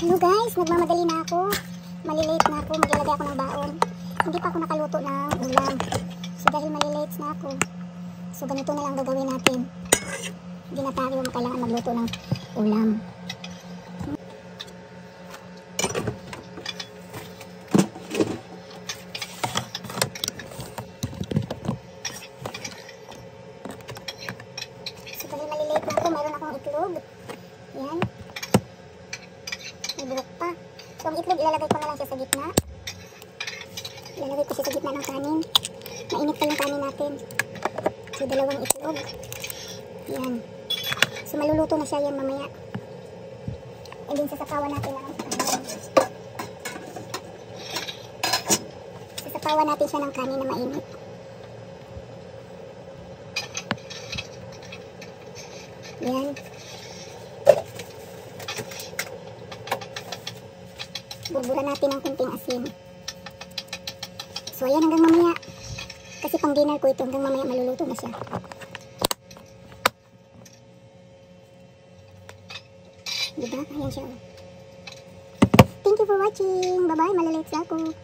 Hello guys, nagmamadali na ako. Malilate na ako, maglalagay ako ng baon. Hindi pa ako nakaluto ng ulam. So dahil malilate na ako, so ganito na lang gagawin natin. Hindi na tayo kailangan magluto ng ulam. So dahil malilate na ako, mayroon akong itlog. Yan. May buhok pa. So ang itlog ilalagay ko na lang siya sa gitna. Ilalagay ko siya sa gitna ng kanin. Mainit pa yung kanin natin. So dalawang itlog. Yan. So maluluto na siya yan mamaya. And then sasapawan natin ang kanin. Sasapawan natin siya ng kanin na mainit. Yan. Buburan natin ng kunting asin. So ayan, hanggang mamaya. Kasi pang dinner ko ito, hanggang mamaya maluluto na siya. Diba? Ayan siya. Thank you for watching. Bye bye, malalate ako.